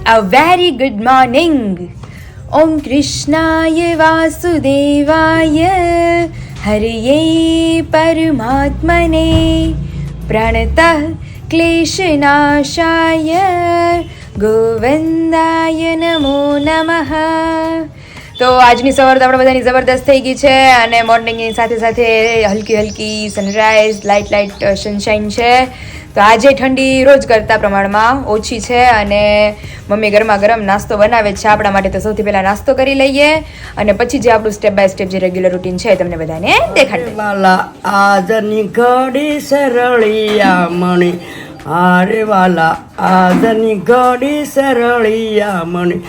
A very good morning. Om Krishnaya Vasudevaya Hariye Paramatmane Pranatah Kleshanashaya Govindaya Namo Namaha. તો આજની સવાર તો આપણે બધાની જબરદસ્ત થઈ ગઈ છે અને મોર્નિંગની સાથે સાથે હલકી હલકી સનરાઈઝ લાઇટ સનશાઇન છે. તો આજે ઠંડી રોજ કરતાં પ્રમાણમાં ઓછી છે અને મમ્મી ગરમા ગરમ નાસ્તો બનાવે છે આપણા માટે. તો સૌથી પહેલાં નાસ્તો કરી લઈએ અને પછી જે આપણું સ્ટેપ બાય સ્ટેપ જે રેગ્યુલર રૂટીન છે તમને બધાને દેખાડી વાલા આજની ઘડી સરળિયા મણી હારે વાલા આજની ઘડી સરળિયા મણી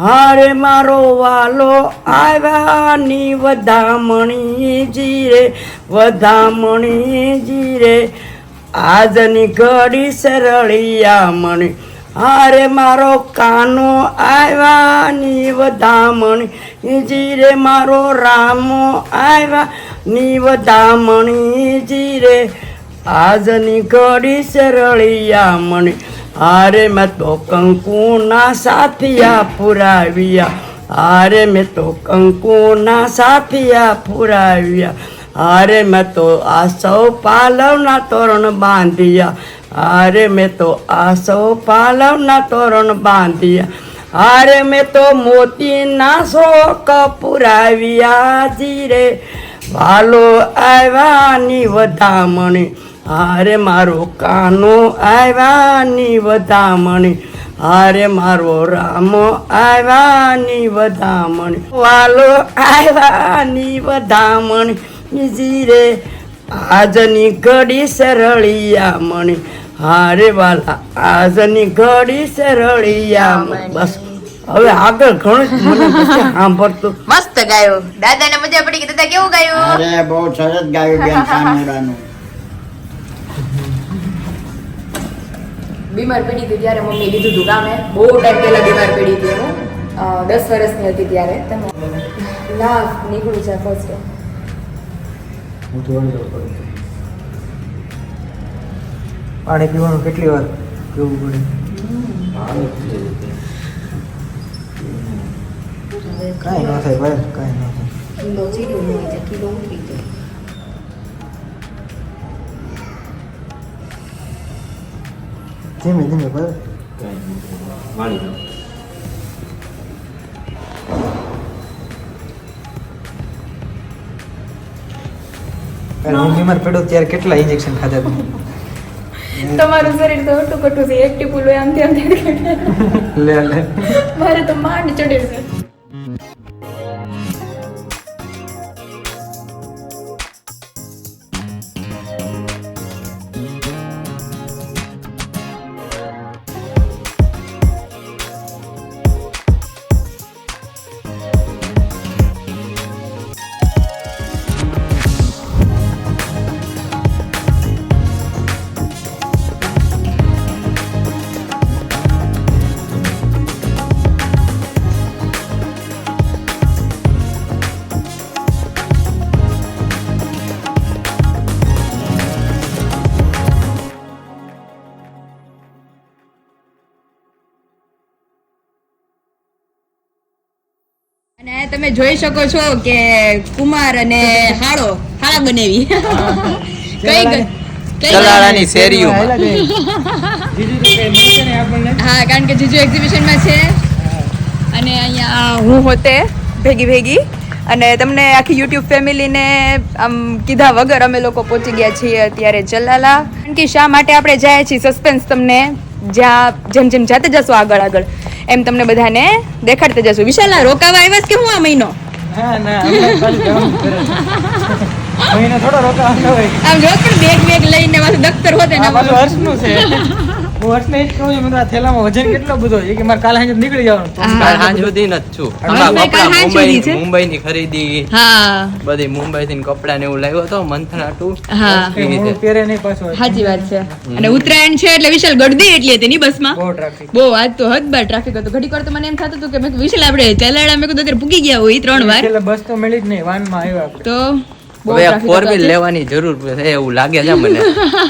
હારે મારો વાલો આવ્યાની વધામણી જીરે વધામણી જીરે આજની ઘડી સરળિયા મણી હારે મારો કાનો આવ્યાની વધામણી જીરે મારો રામો આવ્યાની વધામણી જીરે આજની ઘડી સરળિયા મણી હારે મેં તો કંકુના સાથિયા પુરાવ્યા હારે મેં તો કંકુના સાથિયા પુરાવ્યા હારે મેં તો આ સૌ પાલવના તોરણ બાંધ્યા હારે મેં તો આ સૌ પાલવના તોરણ બાંધ્યા હારે મેં તો મોતીના શોક પુરાવ્યા જીરે વાલો આવ્યાની વધામણી હારે મારો કાનો આવ્યાની વધામણી હારે મારો રામો આવ્યાની વધામણી વાલો આવ્યાની વધામણી જીરે આજની ઘડી સરળિયા મણી હારે વાલા આજની ઘડી સરળિયા મણી. બસ હવે આગળ ઘણું મને પછી સાંભળતું. મસ્ત ગાયો. દાદાને મજા પડી કે દાદા કેવું ગાયું? અરે બહુ સરસ ગાયું બેન સાનુડાનું. બીમાર પડી હતી ત્યારે મમ્મી લીધું હતું ગામે. બહુ ટાઈમ પહેલા બીમાર પડી હતી હું 10 વર્ષની હતી ત્યારે. તમે લાવ નીકળ્યું છે ફર્સ્ટ પાણી પીવાનું કેટલી વાર પીવું પડે? કાંઈ ન થાય ભાઈ, કાંઈ ન થાય. કિલો ચીડ્યું હોય છે, કિલો ઉતરી જાય. ધીમે ધીમે ભાઈ. હું બીમાર પડ્યો ત્યારે કેટલા ઇન્જેક્શન ખાધા તમે? તમારું શરીર તો હટું કટું છે. એક ટીપું લો આમ તેમ લે લે. મારે તો માંડ ચડે છે. અને તમે જોઈ શકો છો કે કુમાર અને હાળા બનાવી ચલાળાની શેરીઓ. હા, કારણ કે જીજુ એક્ઝિબિશનમાં છે અને અહીંયા હું હોતે ભેગી અને તમને આખી યુટ્યુબ ફેમિલીને આમ કીધા વગર અમે લોકો પહોંચી ગયા છીએ અત્યારે ચલાલા. કારણ કે શા માટે આપણે જાય છીએ સસ્પેન્સ તમને જેમ જાતે જશો આગળ એમ તમને બધાને દેખાડતે જશું. વિશાલા રોકાવા આવ્યા કે હું આ મહિનો? મહિનો થોડો રોકાવાનો હોય. આમ જો કે બેગ લઈને પાછું દફતર હોતે ને વર્ષનું છે. હું વર્ષને જ કહું છું, આ થેલામાં વજન કેટલો બધો છે કે મારે કાલે સાંજે નીકળી જવાનું. કાલ સાંજ સુધી ન છું. મુંબઈની ખરીદી, હા બધી મુંબઈથી કપડા ને એવું લાવ્યો હતો મંથનાટું. હા હું પહેરે નહીં પાછું. સાચી વાત છે. અને ઉત્તરાયણ છે એટલે વિશાલ ગળદી એટલી હતી ની બસમાં. બહુ ટ્રાફિક. બહુ આજ તો હદબાર ટ્રાફિક હતો. ઘડીક વાર તો મને એમ થતું હતું કે મેં કીધું, વિશાલ આપણે ચલાડા મેં કીધું અત્યારે પૂગી ગયા હોય 3 વાર. એટલે બસ તો મળી જ નહીં, વાનમાં આવ્યા આપણે. તો હવે ફોર વ્હીલ લેવાની જરૂર છે એવું લાગે છે મને.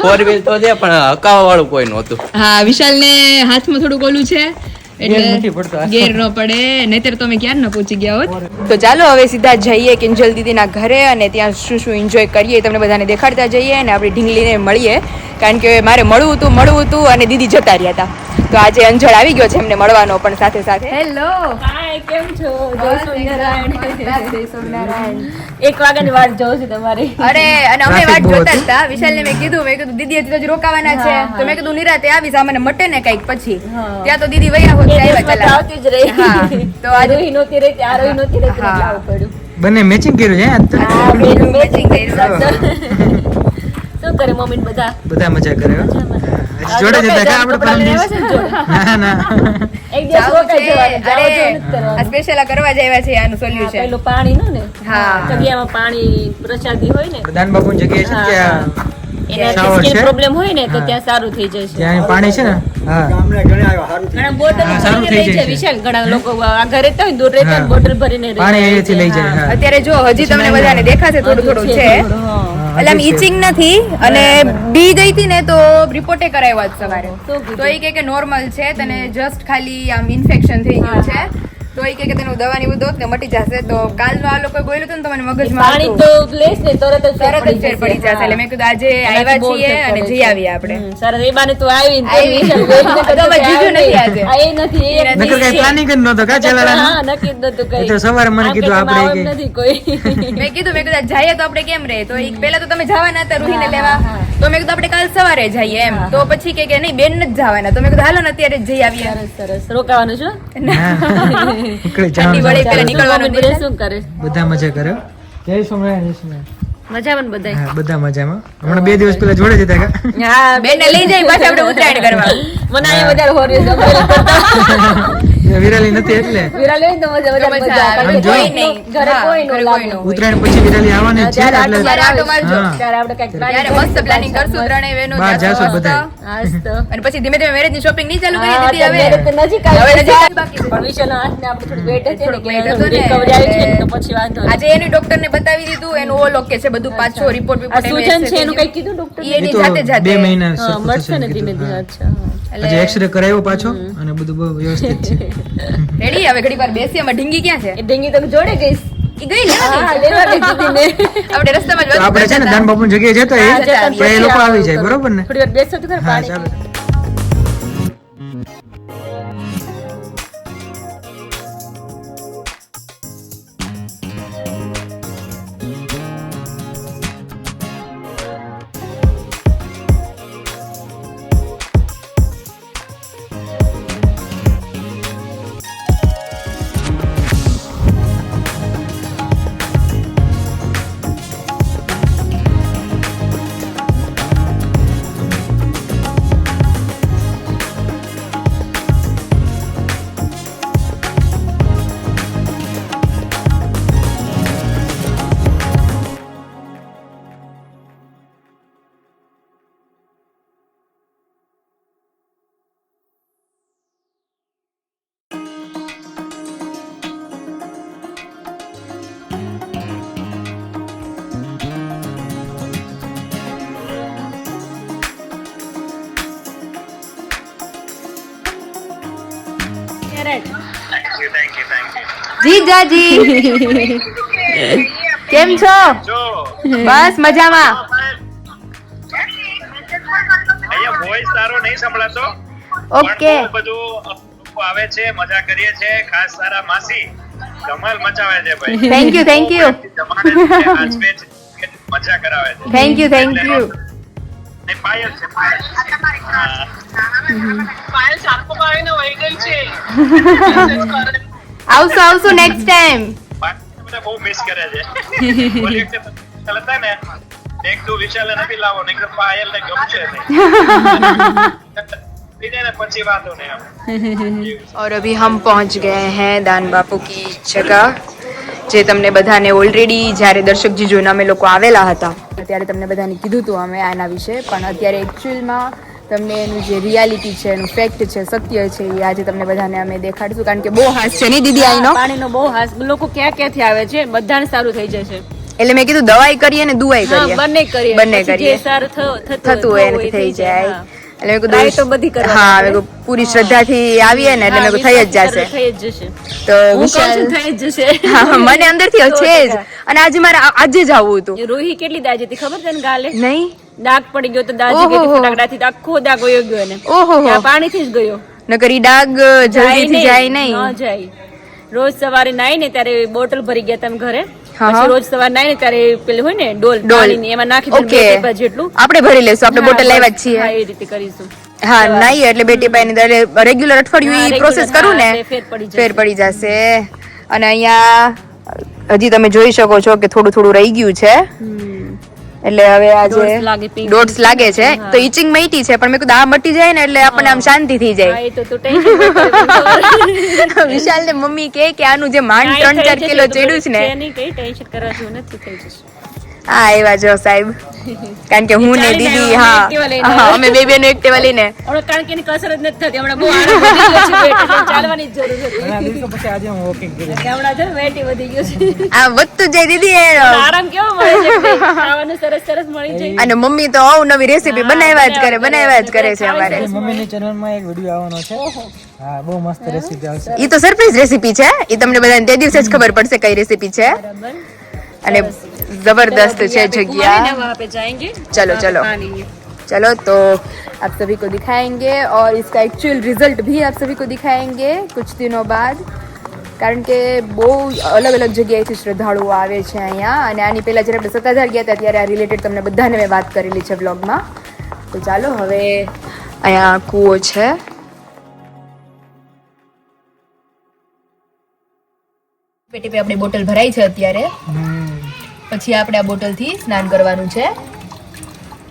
ફોર વ્હીલ તો છે પણ હકાવા વાળું કોઈ નહોતું. હા, વિશાલ ને હાથમાં થોડુંક ઓલું છે ગેર નથી પડતો આ. ગેર ન પડે નહીતર તો અમે ક્યારે ન પહોંચી ગયા હોત. તો ચાલો હવે સીધા જઈએ કિંજલ દીદીના ઘરે અને ત્યાં શું શું એન્જોય કરીએ તમને બધાને દેખાડતા જઈએ અને આપણી ઢીંગલીને મળીએ કારણ કે મારે મળવું હતું અને દીદી જતા રહ્યા હતા. તો આજે અંજળ આવી ગયો છે એમને મળવાનો પણ સાથે સાથે. હેલો હાય, કેમ છો? જય સ્વામિનારાયણ. જય સ્વામિનારાયણ. 1 વાગ્યાની વાટ જોઉં છું તમારી. અરે અને અમે વાટ બહુ જોતા હતી. હતા. વિશાલને મેં કીધું દીદી હજી તો હજી રોકાવાના છે તો મેં કીધું નિરાતે આવીશ આ મને મટે ને કઈક પછી ત્યાં તો દીદી વયા હોત એ આવ્યા દિવસમાં પેલા. આવતી જ રહી. હા, તો આ આજે રોહી નહોતી રહી, આ રોહી નહોતી રહી, એટલે હા. આવવું પડ્યું. બંને મેચિંગ કર્યું છે આજ તો. આ બેનું matching matching કર્યું. શું કરે મમ્મી ને બધા? બધા મજા કરે હો. હજી જોડે જ હતા કે આપણે કપડાં પરમ લેવા દિવસ? છે ને જોડે? ના ના એક દિવસ જાવું રોકાઈ છે. જવાનું, જાવું અરે, જેવું નથી આ કરવાનું. સ્પેશિયલ આ કરવા જ આવ્યા છે આનું હા, સોલ્યુશન. પેલું પાણીનું ને હા. જગ્યામાં પાણી પ્રસાદી હોય ને દાન બાપુની જગ્યાએ છે ને હા, ત્યાં એનાથી shower સ્કિન છે? પ્રોબ્લેમ હોય ને તો હા. ત્યાં સારું થઈ જાય છે. ત્યાં પાણી છે ને હા ગામડે ઘણા આવ્યા, સારું થયું. ઘણા બોટલ હા, સારું ભરીને થઈ લઈ જાય જાય છે. વિશાલ, ઘણા લોકો આ ઘરે રહેતા હોય ને, દૂર રહેતા હોય ને, હા. બોટલ ભરીને લઈ પાણી જાય અહીંયાથી છે. લઈ જાય હા. હા. અત્યારે જો હજી તમને બધાને દેખાશે થોડું થોડું છે હા. એટલે આમ ઈચિંગ નથી અને બી ગઈ હતી ને તો રિપોર્ટે કરાવ્યા જ સવારે શું કીધું? તો એ કહે કે નોર્મલ છે તને જસ્ટ ખાલી આમ ઇન્ફેક્શન થઈ ગયું છે તો એ કહે કે તેનું દવાની બધું દો ને મટી જશે તો કાલનો આ લોકો બોલ્યું હતું ને તો મને મગજમાં પાણી આવતું. તો લેશ ને તરત જ તરત જ ફેર પડી જશે એટલે મેં કીધું આજે આવ્યા છીએ અને જઈ આવીએ આપણે. સરસ એ બાને તું આવી ને આવી. વિશાલ ગઈ ને તો અમે જીજુ નથી આજે. આ એ નથી એ એક નકર કઈ પ્લાનિંગ જ નહોતો કા ચલાવવાનું. હા નક્કી જ નતું કઈ એ તો સવારે મને આ કીધું કે આપણે તમારું કે- નથી કોઈ મેં કીધું આ જઈએ તો આપણે કેમ રહે તો ઈ પહેલા તો તમે જવાના હતા રૂહીને લેવા તો મેં કીધું આપણે કાલ સવારે જઈએ એમ તો પછી કે નહીં બેન નથી જવાના તો મેં કીધું હાલો ને અત્યારે જ જઈ આવીએ. સરસ રોકાવાનું છો હા. નીકળી ઠંડી વળે જવાનું. પેલા નીકળવાનું બધા શું કરે બધા મજા કરે હો. જય સ્વામિનારાયણ, જય સ્વામિનારાયણ. મજામાં ને બધાય? હા બધા મજામાં. હમણાં 2 દિવસ પહેલા જોડે જ હતા કા? હા બેનને લઈ જાય પાછા આપણે ઉત્તરાયણ કરવા. મને અહીંયા વધારે હોર્યો છે અમરેલી કરતા. વિરાલી નથી એટલે વિરાલ હોય ને તો મજા વધારે મજા મજા આવે. કારણ કે કોઈ કોઈ નહીં. ઘરે હા, કોઈ નો ઘરે લાગે. કોઈ નો. ઉત્તરાયણ પછી વિરાલી આવવાની જ છે ત્યારે એટલે ત્યારે આટો મારજો. હા. ત્યારે આપણે કઈક ત્યારે મસ્ત પ્લાનિંગ કરશું ત્રણેય બહેનો બહાર જાશું જાશું મસ્ત. બધાય. હાસ તો અને પછી ધીમે ધીમે મેરેજ ની શોપિંગ નહીં ચાલુ કરી હા, દીધી ત્યારે હવે તો નજીક હવે આવી નજીક જાય. બાકી છે. પણ વિશાલના હાથને આપણે થોડું વેટ છે ને થોડુંક કે weight હતું ને. recovery આવી છે ને તો પછી વાંધો નહીં. આજે એની ડોક્ટર ને બતાવી દીધું એનું ઓલ ઓકે છે બધું પાછો રિપોર્ટ આ સૂજન છે એનું કઈ કીધું ડોક્ટર ઈ એની એ તો જાતે જાતે 2 મહિના હા સરખું મળશે થશે ને ધીમે કીધું. ધીમે હા. અચ્છા હા. આજે એક્સરે કરાવ્યો પાછો અને બધું બહુ વ્યવસ્થિત છે. રેડી હવે ઘડીક વાર બેસી અમે ઢીંગી ક્યાં છે એ ઢીંગી તમે જોડે ગઈશ ઈ ગઈ લેવા હા ગઈ. લેવા ગઈ દીદીને. આપણે રસ્તામાં જ તો આપણે છે ને દાન બાપુની જગ્યાએ જતા હા, એ જતા તો એ લોકો આવી જાય પછી બરોબર ને? થોડી વાર બેસો તો ખરા હા પાણી ચાલો. જીજાજી કેમ છો બસ મજામાં અહીંયા વોઇસ તારો નહીં સંભળાતો ઓકે પણ બહુ બધું લોકો આવે છે મજા કરીએ છે ખાસ સારા માસી ધમાલ મચાવે છે ભાઈ થેન્ક યુ જમાડે છે, નાચવે છે, મજા કરાવે છે થેન્ક યુ ને પાયલ છે પાયલ. હા. આવશું નેક્સ્ટ ટાઈમ પાયલને બધા બહુ મિસ કરે છે ઓલી વખતે વિશાલ હતા ને એક તું વિશાલે નથી લાવો નહીં તો પાયલને ગમશે નહીં બીજાને પછી વાંધો નહીં આમ और अभी हम पहुंच गए हैं दान बापू की जगह જે તમને બધાને ઓલરેડી જ્યારે દર્શકજી જોઈને અમે લોકો આવેલા હતા ત્યારે તમને બધાને કીધું હતું અમે આના વિશે પણ અત્યારે એકચ્યુઅલમાં તમને એનું જે રિયાલિટી છે એનું ફેક્ટ છે સત્ય છે એ આજે તમને બધાને અમે દેખાડીશું કારણ કે બહુ હાસ છે નહીં દીદી આઈનો પાણીનો બહુ હાસ લોકો ક્યાં ક્યાંથી આવે છે બધાને સારું થઈ જશે એટલે મેં કીધું દવાઈ કરીએ ને દુવાઈ હા કરીએ બંને કરીએ બંને પછી કરીએ. જે સારું થતું થતું હોય એનાથી થઈ જાય એટલે મેં Try તો કીધું બધી કરવા હા પડે. મેં કીધું પૂરી શ્રદ્ધાથી આવીએ ને એટલે મેં કીધું થઈ જ જશે. થઈ જ જશે. તો હું કહું વિશાલ છું થઈ જ જશે. હા મને અંદરથી છે જ અને આજે મારે આજે જ આવવું હતું. રૂહી કેટલી દાજી હતી ખબર તને ગાલે? નહીં દાગ પડી ગયો તો દાજી ગઈ હતી ફટાકડાથી તો આખો દાગ વયો ગયો એને. ઓહો ત્યાં પાણીથી જ ગયો. નકર ઈ ડાગ જલ્દીથી જાય ન નહીં. જાય. રોજ સવારે નાઈ ને ત્યારે બોટલ ભરી ગયા તમે ઘરે. હા, પછી હા. રોજ સવારે નાઈ ને ત્યારે પેલું હોય ને ડોલ ડોલ. પાણીની, એમાં નાખી દે ઓકે. 2 ટીપા જેટલું. આપણે ભરી લેશું આપણે બોટલ હા, લાવ્યા જ બસ. છીએ. હા, એ રીતે કરીશું. હા નહીં એટલે બેટી પાઈ ની રેગ્યુલર અઠવાડિયું હા, ઈ regular, પ્રોસેસ કરું ને હા, એટલે ફેર પડી જશે. ફેર પડી જશે. અને અહીંયા હજી તમે જોઈ શકો છો કે થોડું થોડું રહી ગયું છે એટલે હવે Dots લાગે, આજે pink ડોટ્સ લાગે છે હા. તો ઈચિંગ મટી છે પણ મેં કીધું આ મટી જાય ને એટલે આપણને આમ શાંતિ થઈ હા, જાય. એ તો ટેન્શન વિશાલ ને મમ્મી કે આનું જે માંડ 3-4 કિલો ચડ્યું છે ને નહીં કઈ ટેન્શન કરવા જેવું નથી, થઈ જશે. હા એવા જો સાહેબ કારણ કે હું ને ચાલીને દીદી આવ્યા, અમે Activa લઈને હા અમે બે બેનો એક્ટિવા લઈને હમણાં કારણ કે એની કસરત નથી થતી, હમણાં બહુ આરામ વધી ગયો છે weight, એટલે ચાલવાની જ જરૂર હતી. ઘણા દિવસો પછી આજે હું વોકિંગ કર્યું. હમણાં જો weight ય વધી ગયો છે. આ વધતું જાય દીદી એ આરામ કેવો મળે છે કે ખાવાનું સરસ સરસ મળી જાય. અને મમ્મી તો અવનવી રેસીપી બનાવ્યા જ કરે છે અમારે. મમ્મીની ચેનલમાં એક વિડીયો આવવાનો છે. હા બહુ મસ્ત રેસીપી આવશે. ઈ તો સરપ્રાઈઝ રેસીપી છે ઈ તમને બધાને તે દિવસે જ ખબર પડશે કઈ રેસીપી છે બરાબર. અને जबरदस्त है जगह. वहाँ पे जाएंगे. चलो चलो पानी. चलो तो आप सभी को दिखाएंगे और इसका एक्चुअल रिजल्ट भी आप सभी को दिखाएंगे कुछ दिनों बाद કારણ કે બહુ અલગ અલગ જગ્યાએથી શ્રદ્ધાળુઓ આવે છે અહીંયા અને આની પહેલાં જ્યારે આપણે સત્તાધાર ગયા હતા ત્યારે આ રિલેટેડ તમને બધાને મેં વાત કરેલી છે બ્લોગમાં. તો ચાલો હવે અહીંયા કૂવો છે. પેટી પે આપણી બોટલ ભરાઈ છે અત્યારે પછી આપણે આ બોટલથી સ્નાન કરવાનું છે.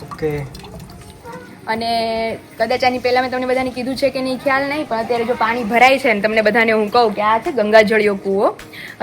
ઓકે. અને કદાચ આની પહેલા મેં તમને બધાને કીધું છે કે નહીં ખ્યાલ નહીં પણ અત્યારે જો પાણી ભરાય છે ને તમને બધાને હું કહું કે આ છે ગંગાજળિયો કૂવો.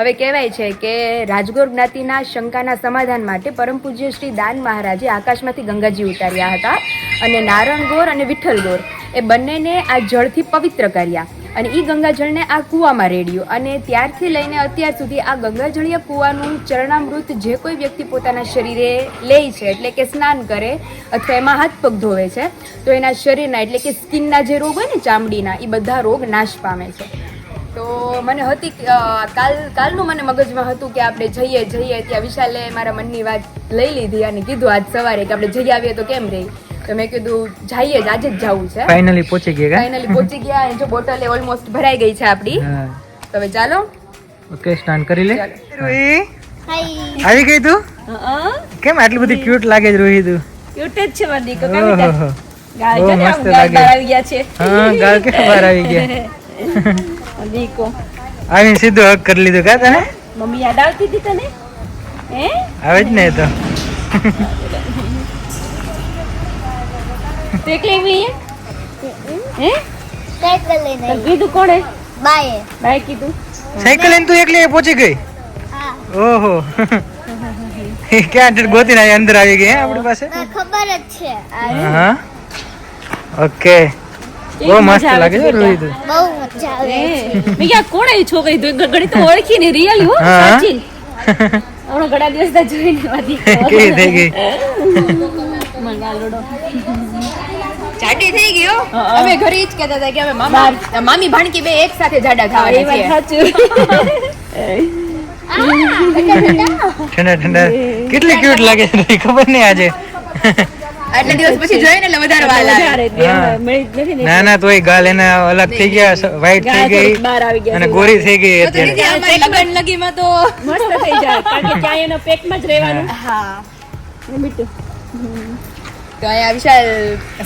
હવે કહેવાય છે કે રાજગોર જ્ઞાતિના શંકાના સમાધાન માટે પરમ પૂજ્ય શ્રી દાન મહારાજે આકાશમાંથી ગંગાજી ઉતાર્યા હતા અને નારણગોર અને વિઠ્ઠલગોર એ બંનેને આ જળથી પવિત્ર કર્યા અને એ ગંગાજળને આ કૂવામાં રેડ્યું અને ત્યારથી લઈને અત્યાર સુધી આ ગંગાજળીય કૂવાનું ચરણામૃત જે કોઈ વ્યક્તિ પોતાના શરીરે લે છે એટલે કે સ્નાન કરે અથવા એમાં હાથ પગ ધોવે છે તો એના શરીરના એટલે કે સ્કિનના જે રોગ હોય ને ચામડીના એ બધા રોગ નાશ પામે છે. તો મને હતી કાલનું મને મગજમાં હતું કે આપણે જઈએ ત્યાં વિશાલે મારા મનની વાત લઈ લીધી અને કીધું આજ સવારે કે આપણે જઈ આવીએ તો કેમ રહી તો મેં કીધું જઈએ જ આજે જ જવું છે. ફાઇનલી પહોંચી ગયા. ફાઇનલી પહોંચી ગયા અને જો બોટલ ઓલમોસ્ટ ભરાઈ ગઈ છે આપણી. હા. તો હવે ચાલો ઓકે સ્નાન કરી લે. ચાલો. આવી ગઈ તું? હા. કેમ આટલી બધી ક્યુટ લાગે છે રોહિત તું? ક્યુટ જ છે મારી દીકો. ઓહો. ગાલ બહુ છે ને, મસ્ત આમ ગાલ લાગે. બહાર આવી ગયા છે. હા ગાલ કે બહાર આવી ગયા. દીકો. આવીને સીધું હક કરી લીધું કા તને? મમ્મી યાદ આવતી હતી તને? હે? આવે જ ને એ તો. તે કેવી હે? સાયકલ લઈને તને કીધું કોણે? બાય ભાઈ કીધું. સાયકલ લઈને તું એકલી પહોંચી ગઈ? હા ઓહો. ક્યાં ગોતીને આવી અંદર આવી ગઈ હે આપણી પાસે? મને ખબર જ છે હા. ઓકે. બહુ મસ્ત લાગે છે રોહિત. બહુ મજા આવે મેં ક્યાં કોણ આવી છોકરી તો ઘડી તો ઓળખી ને રિયલ હો હા. સાચી હમણાં ઘણા દિવસ તા જોઈને વાદી કેવી થઈ ગઈ? મંગાલોડો જાડી થઈ ગયો. હા. અમે ઘરે જ કહેતા હતા કે અમે મામી ભાણકી બે એક સાથે જાડા એ થવાના વાત છીએ. સાચું ઠંડા ઠંડા કેટલી ક્યુટ લાગે છે રોહિત, ખબર નહીં આજે. આટલા દિવસ પછી જોઈને એટલે વધારે વાલ આવે. હા. મળી જ નથી ને ના ના તોય ગાલ એના અલગ થઈ ગયા, વ્હાઈટ થઈ ગાલ ગઈ થોડીક બહાર આવી ગયા અને છે. ગોરી થઈ ગઈ તો દીદી અત્યારે. અમારી લગન લગીમાં તો મસ્ત થઈ જાય કારણ કે ક્યાંય એના પેટમાં જ રહેવાનું હા. ને મીઠું તો અહીંયા વિશાલ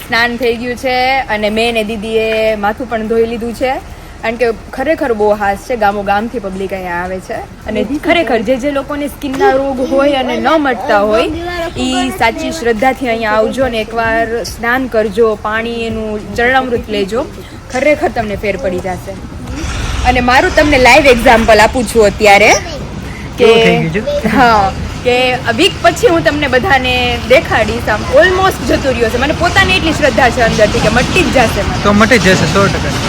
સ્નાન થઈ ગયું છે અને મેં ને દીદીએ માથું પણ ધોઈ લીધું છે કારણ કે ખરેખર બહુ હાસ છે. ગામો ગામથી પબ્લિક અહીંયા આવે છે અને ખરેખર જે લોકોને સ્કિનના રોગ હોય અને ન મટતા હોય એ સાચી શ્રદ્ધાથી અહીંયા આવજો ને એકવાર સ્નાન કરજો, પાણી એનું ચરણામૃત લેજો, ખરેખર તમને ફેર પડી જશે. અને મારું તમને લાઈવ એક્ઝામ્પલ આપું છું અત્યારે કે કેવું થઈ ગયું હા કે વીક પછી હું તમને બધાને દેખાડીશ. આમ ઓલમોસ્ટ જતું રહ્યો છે. મને પોતાને એટલી શ્રદ્ધા છે અંદરથી કે મટી જ જશે મને. તો મટી જ જશે 100%.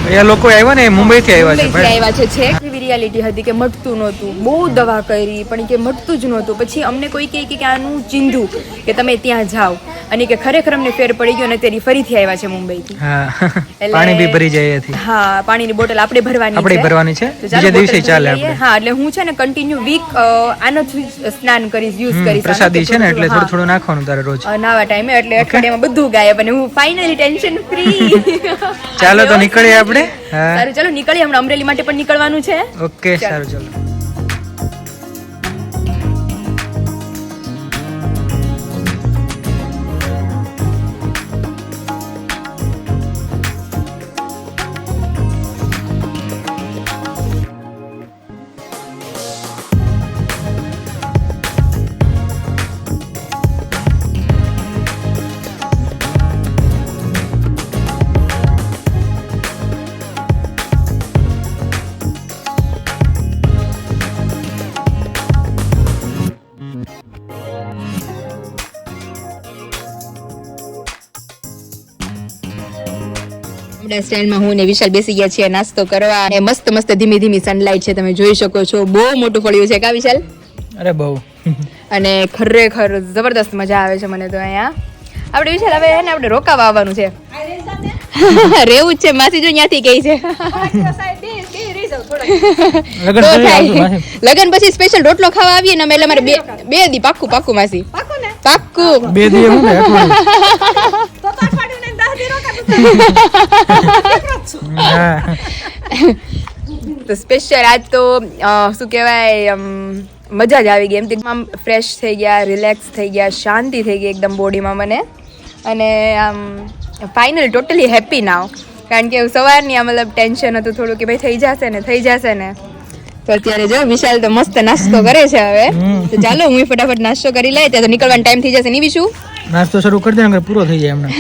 અહીંયા લોકો આવ્યા ને મુંબઈ થી આવ્યા છે મુંબઈથી આવ્યા છે છેક. એવી રિયાલિટી હતી કે મટતું નહોતું, બહુ દવા કરી પણ કે મટતું જ નહોતું. પછી અમને કોઈ કહે કે આનું ચીંધું કે તમે ત્યાં જાઓ, અને કે ખરેખર અમને ફેર પડી ગયો અને ત્યારે ફરીથી આવ્યા છે મુંબઈથી. હા, પાણી બી ભરી જાય એથી. હા, પાણીની બોટલ આપણે ભરવાની છે. તો ચાલો બીજા દિવસે બોટલ ચાલે ભરી લઈએ. આપણે. હા, એટલે હું છે ને કન્ટિન્યુ વીક આનો જ સ્નાન કરીશ, યુઝ કરીશ. પ્રસાદી છે ને એટલે હા. થોડું નાખવાનું તારે રોજ. નવા ટાઈમે એટલે અઠવાડિયામાં બધું ગાયબ અને હું ફાઇનલી ટેન્શન ફ્રી. ચાલો તો નીકળીએ આપણે. હા, સારું, ચાલો નીકળીએ. હમણાં અમરેલી માટે પણ નીકળવાનું છે. ઓકે, સારું, ચાલો. આપણા સ્ટાઇલમાં હું ને વિશાલ બેસી ગયા છીએ નાસ્તો કરવા, અને મસ્ત મસ્ત ધીમી ધીમી સનલાઇટ છે, તમે જોઈ શકો છો. બહુ મોટું ફળ્યું છે કા વિશાલ? અરે બહુ. અને ખરેખર જબરદસ્ત મજા આવે છે મને તો અહીંયા. આપણે વિશાલ હવે ને આપણે રોકાવા આવવાનું છે. રેવું જ છે, માસી જો ત્યાંથી કહી છે. તો થાય. લગન પછી સ્પેશિયલ રોટલો ખાવા આવીએ ને અમે, એટલે મારે બે દી પાક્કું પાક્કું માસી, પાક્કું. 2 દી હું ને તો સ્પેશિયલ આજ તો શું કહેવાય, મજા જ આવી ગઈ. એમ આમ ફ્રેશ થઈ ગયા, રિલેક્સ થઈ ગયા, શાંતિ થઈ ગઈ એકદમ બોડીમાં મને. અને આમ ફાઇનલી ટોટલી હેપી નાવ. કારણ કે સવારની આ મતલબ ટેન્શન હતું થોડું કે ભાઈ થઈ જશે ને. તો અત્યારે જો વિશાલ તો મસ્ત નાસ્તો કરે છે હવે. તો ચાલો હું ફટાફટ નાસ્તો કરી લઈએ, ત્યાં તો નીકળવાનો ટાઈમ થઈ જશે. નહીં વિશુ? નાસ્તો શરૂ કરી દે, પૂરો થઈ જાય હમણાં.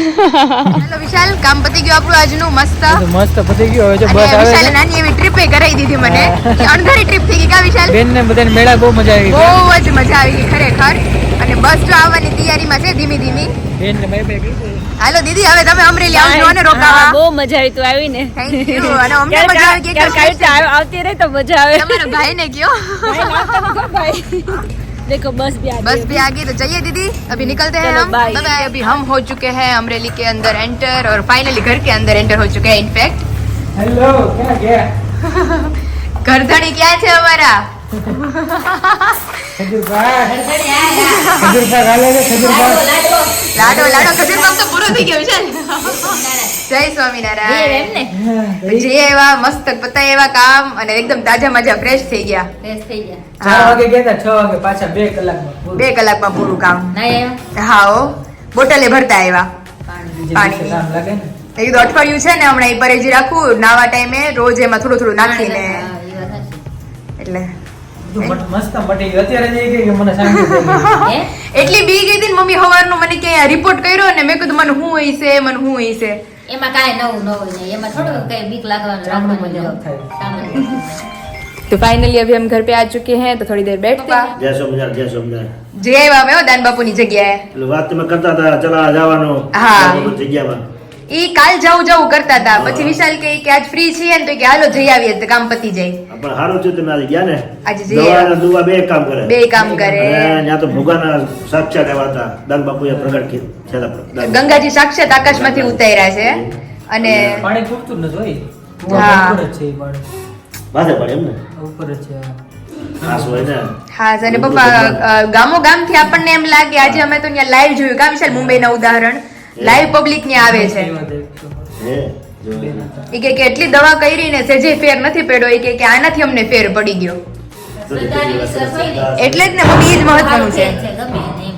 ચાલો વિશાલ, કામ પતી ગયું આપણું આજનું મસ્ત. મસ્ત પતી ગયો. હવે જો બસ આવે વિશાલે નાની એવી ટ્રીપે કરાવી દીધી મને. અણધારી ટ્રીપ થઈ ગઈ કા વિશાલ? બેન ને બધાને મેળા બહુ મજા આવી ગઈ. બહુ જ મજા આવી ગઈ ખરેખર. અને બસ જો આવવાની તૈયારીમાં છે ધીમી ધીમી. બેન ને બાય બાય કહી. હાલો દીદી, હવે તમે અમરેલી આવજો અને રોકાવા. બહુ મજા આવી, તું આવી ને. Thank you. અને અમને મજા આવી ગઈ કે આવતી રહે તો મજા આવે. તમારા ભાઈને કયો देखो बस भी आ बस भी आ गई, तो चलिए दीदी अभी निकलते हैं हम. bye. बाय. अभी हम हो चुके हैं अमरेली के अंदर एंटर, और फाइनली घर के अंदर एंटर हो चुके हैं. इनफैक्ट હેલો, ક્યાં ગયા? ઘરધણી ક્યાં છે અમારા? લાડો લાડો ખજૂર પાક તો પૂરો થઈ ગયો છે. જય સ્વામિનારાયણ. જે એવા મસ્ત પતાય એવા કામ, અને એકદમ તાજા માજા ફ્રેશ થઈ ગયા. 4 વાગે ગયા હતા, 6 વાગે પાછા 2 કલાકમાં 2 કલાકમાં પૂરું કામ. હા હો, બોટલે ભરતા આવ્યા પાણી. કામ લાગે ને. એ કીધું અઠવાડિયું છે ને હમણાં એ પરેજી રાખું, નાવા ટાઈમે રોજ એમાં થોડું થોડું નાખીને. એટલે મસ્ત મટી ગયું. અત્યારે જ એ કહે કે મને શાંતિ થઈ ગઈ. એટલી બી ગઈ હતી ને મમ્મી સવારનો, મને કે રિપોર્ટ કર્યો ને મેં કીધું મને શું હોય છે. એમાં કાંઈ નવું ન હોય ને, એમાં થોડું કઈ બીક લાગવાનું રાખવાનું જો. સામાન્ય. तो फाइनली अभी हम घर पे आ चुके हैं, तो थोड़ी देर बैठते हैं. જય સોમનાથ. જે આવ્યા અમે દાન બાપુની જગ્યાએ. એટલે વાત તમે કરતા હતા, ચલા જવાનું હા. જગ્યામાં. ઈ કાલ જાવું કરતા હતા. પછી વિશાલ કે આજ ફ્રી છીએ ને, તો કે હાલો જઈ આવીએ તો કામ પતી જાય. પણ સારું છે તમે આજે ગયા ને. આજે જઈએ. દવા અને દુવા બે કામ કરે. બે કામ કરે. અને ત્યાં તો ભોગાના સાક્ષાત આવ્યા હતા. દાન બાપુએ પ્રગટ થયેલા હતા. ગંગાજી સાક્ષાત આકાશમાંથી ઉતાર્યા છે. અને પાણી ખૂટતું જ નથી. હા. ઉપર જ છે એ પાણી. માથે પડે એમ ને. ઉપર જ છે. ખાસ હોય ને. હા, અને પપ્પા ગામો ગામથી આપણને એમ લાગે, આજે અમે તો ત્યાં લાઈવ જોયું કા વિશાલ, મુંબઈના ઉદાહરણ લાઈવ પબ્લિક ત્યાં આવે છે. હે એ કે એટલી દવા કરી ને સેજે ફેર નથી પડ્યો. એ કે આનાથી અમને ફેર પડી ગયો. શ્રદ્ધાની વિશ્વાસ હોય ને, એટલે જ ને મમ્મી, એ જ મહત્વનું છે. ગમે એને એમ.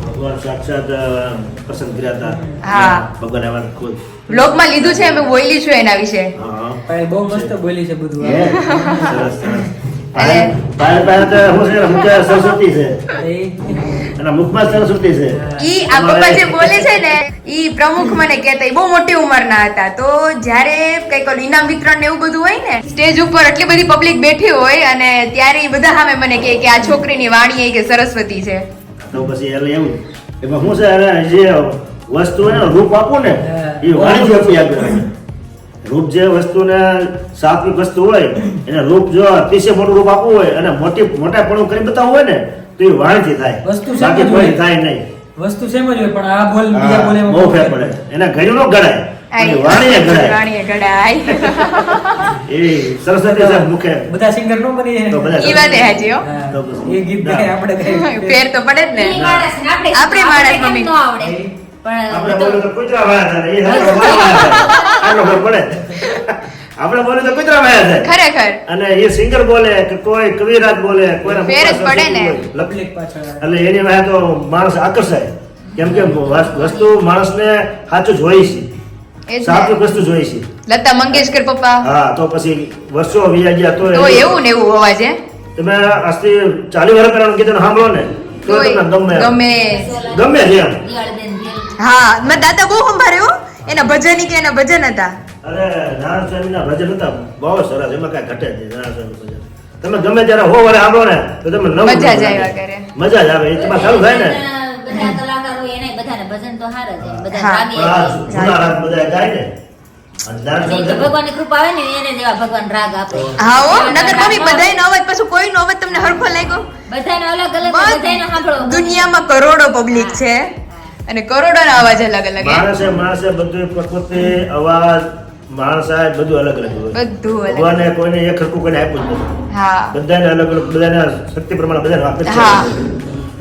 ભગવાન સાક્ષાત પસંદ કર્યા હતા. હા. ભગવાન આવ્યા ખુદ. બ્લોગમાં લીધું છે, અમે બોલી છું એના વિશે. હા. પાયલ બહુ મસ્ત બોલી છે બધું. હે સરસ સરસ. પાયલ તો હું છે સરસ્વતી છે. એના મુખમાં સરસ્વતી છે. ઈ આ પપ્પા જે બોલે છે ને, ઈ પ્રમુખ મને કહેતા, ઈ બહુ મોટી ઉંમરના હતા. તો જ્યારે કઈક ઓલું ઇનામ વિતરણ ને એવું બધું હોય ને, સ્ટેજ ઉપર એટલી બધી પબ્લિક બેઠી હોય, અને ત્યારે ઈ બધા સામે મને કહે કે આ છોકરીની વાણી એ કે સરસ્વતી છે. તો પછી એટલે એવું એમાં શું છે, જે વસ્તુ એને રૂપ આપું ને એ વાણી આપી આપે. રૂપ જે વસ્તુને સાત્વિક વસ્તુ હોય એને રૂપ જો અતિશય મોટું રૂપ આપવું હોય અને મોટાપણું કરી બતાવવું હોય ને તો એ વાણીથી થાય, વસ્તુ બાકી સેમ જ કોઈ હોય. થાય નહીં. વસ્તુ સેમ જ હોય પણ આ બોલ બીજા બોલ એમાં બહુ ફેર પડે. એના ઘડ્યું ન ગળાય, પણ એ વાણીએ ગળાય. વાણીએ ગળાય. એ સરસ્વતી સાહેબ મુખે બધા સિંગર નો બની જાય. તો બધા ઈ વાત એ હાચી હો. હા, તો પછી. એ ગીત ગાય આપણે ગાય. ફેર તો પડે જ ને. ઈ માણસને આપણે આપણે માણસ કેમ મમ્મી. ન આવડે પણ આપણે એ તો બોલે તો કૂતરા વાયા થાય, એ હાથે વાયા થાય. આટલો ફેર પડે. આપણે બોલે તો કૂતરા વાયા થાય. ખરેખર અને એ સિંગર બોલે કે કોઈ કવિરાજ બોલે, કોઈના ફેર જ મુખમાં પડે ને. સરસ્વતી હોય. પબ્લિક પાછળ એટલે એની વાયા તો માણસ આકર્ષાય. કેમ કે વસ્તુ માણસને સાચું જોઈ છે, એ જ સાચું ને. વસ્તુ જોઈ છે. લતા મંગેશકર પપ્પા હા, તો પછી વર્ષો વીયા ગયા તો તો એવું ને એવું હોવા છે. તમે આજથી 40 વર્ષ પહેલાનું કીધું સાંભળો ને તો તોય તમને ગમે ગમે. ગમે છે એમ. દિવાળીબેન ભેલ. હા મેં દાદા બહુ સંભાળ્યો એના ભજન કે એના ભજન હતા. અરે નારાયણ સ્વામીના ભજન હતા બહુ સરસ, એમાં કાંઈ ઘટે જ નહીં. નારાયણ સ્વામીનું ભજન તમે ગમે ત્યારે હો વારે સાંભળો ને તો તમે નવું મજા જ લાગે. આવ્યા કરે. મજા જ આવે. એ તમારે ચાલુ થાય ને બધા કલાકારો એને બધાને ભજન તો હાર જ હોય. બધા હા. પણ આ રાગી જૂના રાગ બધા ગાય ને અને નારાયણ અને સ્વામી ભગવાનની કૃપા આવે ને એને જેવા ભગવાન રાગ આપે. હા હો નગર મમ્મી બધાયનો અવાજ પાછું કોઈનો અવાજ તમને હરખો લાગ્યો. બધાને અલગ અલગ બધાને સાંભળો. દુનિયામાં કરોડો પબ્લિક છે અને કરોડોના અવાજ અલગ અલગ હે. માણસે બધું પ્રકૃતિ અવાજ માણસ બધું અલગ અલગ હોય. બધું અલગ. ભગવાને કોઈને એક હરખું કોઈને આપ્યું જ નથી. હા બધાને અલગ અલગ, બધાને શક્તિ પ્રમાણે બધાને આપે જ છે. હા.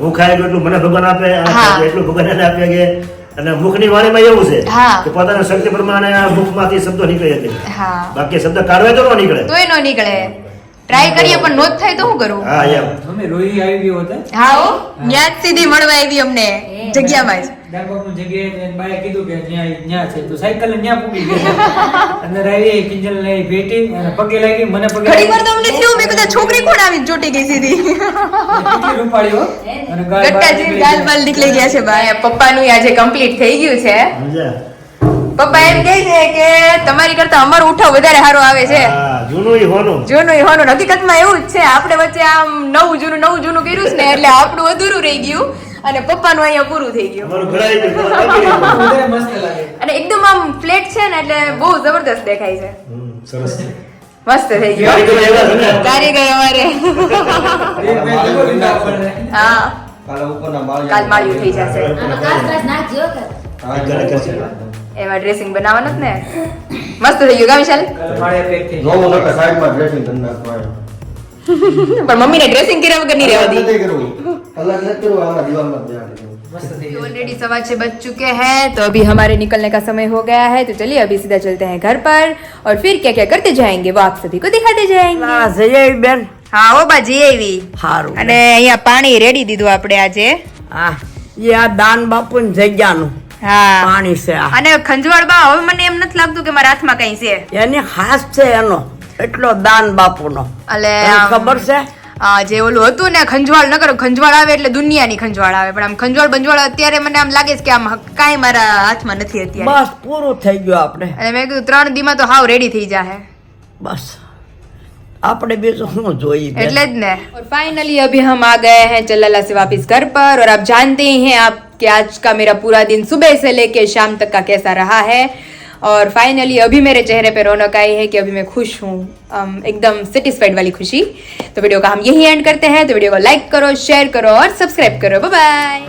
હું ખાઈ ગયો એટલું મને ભગવાન આપે, આ હા. ખાય એટલું ભગવાન એને આપે કે. અને મુખની વાણીમાં એવું છે હા. કે પોતાના શક્તિ પ્રમાણે મુખમાંથી શબ્દો નીકળે છે. હા બાકી શબ્દ કાઢવા તો ન નીકળે. તોય નો નીકળે. ટ્રાય કરીએ પણ નો જ થાય તો શું કરું? હા એમ. અમે રોહી આવી ગયો હતો હા હો ન્યા જ સીધી મળવા આવી અમને જગ્યામાં જ. દાનબાપુની જગ્યાએ તો એને બાએ કીધું કે ન્યા છે તો સાયકલ ન્યા પૂગી ગયા. અંદર આવી કિંજલ ને ભેટી અને પગે લાગી મને પગે ઘણી વાર તો અમને થયું મેં કીધું છોકરી કોણ આવી ચોટી ગઈ સીધી. કેટલી રૂપાળીઓ અને ગાલ ગટ્ટા બહાર જેવી નીકળી ગાલ ગઈ. બાલ નીકળી ગયા છે ભાઈ. પપ્પાનું આજે કમ્પ્લીટ થઈ ગયું છે. સમજ્યા? પપ્પા એમ કહે છે કે તમારી કરતા અમારો ઉઠાવ વધારે સારો આવે છે. હા, જૂનું ઈ હોનું. જૂનું ઈ હોનું. હકીકતમાં એવું જ છે. આપણે વચ્ચે આમ નવું જૂનું કર્યું છે ને એટલે આપણું અધૂરું રહી ગયું અને પપ્પાનું અહીંયા પૂરું થઈ ગયું. અમારું ઘડાઈ ગયું, તમારું બાકી રહી ગયું. વધારે મસ્ત લાગે. અને એકદમ આમ ફ્લેટ છે ને એટલે બહુ જબરદસ્ત દેખાય છે. સરસ છે. મસ્ત થઈ ગયું. કારીગરો એવા છે ને. કારીગર અમારે બે જબો લીધા આપણને. હા કાલે ઉપરના માળિયા કાલ માળિયું થઈ જશે. આમાં કાચ નાખજો કે ઘરે કરશે. એમાં ડ્રેસિંગ બનાવવાનું જ ને. મસ્ત થઈ ગયું. વિશાલ માળે પેક થઈ જોવો નકર સાઈડમાં ડ્રેસિંગ કરી નાખવાનું. પણ મમ્મીને ડ્રેસિંગ કર્યા વગર નહીં રહેવા દી. નથી કરવું. અલગ નથી કરવું, આમાં દીવાલમાં જ બેહાડી દેવું. મસ્ત થઈ ગયું. ऑलरेडी 6:15 बज चुके हैं तो अभी हमारे निकलने का समय हो गया है तो चलिए अभी सीधा चलते हैं घर पर और फिर क्या क्या करते जाएंगे वो आप सभी को दिखाते जाएंगे. હા જય બેન. હા હો બાજી એવી. સારું. અને અહીંયા પાણી રેડી દીધું આપણે આજે. હા એ આ દાન બાપુની જગ્યાનું હા પાણી છે આ. અને ખંજવાળબા હવે મને એમ નથી લાગતું કે મારા હાથમાં કઈ છે. એની હાસ છે એનો એટલો દાન બાપુનો. એટલે તને ખબર છે? જે ઓલું હતું ને ખંજવાળ ન કરો ખંજવાળ આવે એટલે દુનિયાની ખંજવાળ આવે પણ આમ ખંજવાળ બંજવાળ અત્યારે મને આમ લાગે છે કે આમ કાંઈ મારા હાથમાં નથી અત્યારે. બસ પૂરું થઈ ગયું આપણે. અને મેં કીધું 3 દીમાં તો હાવ રેડી થઈ જાહે. બસ આપણે બીજું શું જોઈએ બેન? એટલે જ ને. और फाइनली अभी हम आ गए हैं चल्लाला से वापस घर पर और आप जानते ही हैं आप कि आज का मेरा पूरा दिन सुबह से लेके शाम तक का कैसा रहा है और फाइनली अभी मेरे चेहरे पे रौनक आई है कि अभी मैं खुश हूँ एकदम सेटिस्फाइड वाली खुशी. तो वीडियो का हम यही एंड करते हैं. तो वीडियो को लाइक करो शेयर करो और सब्सक्राइब करो. Bye bye.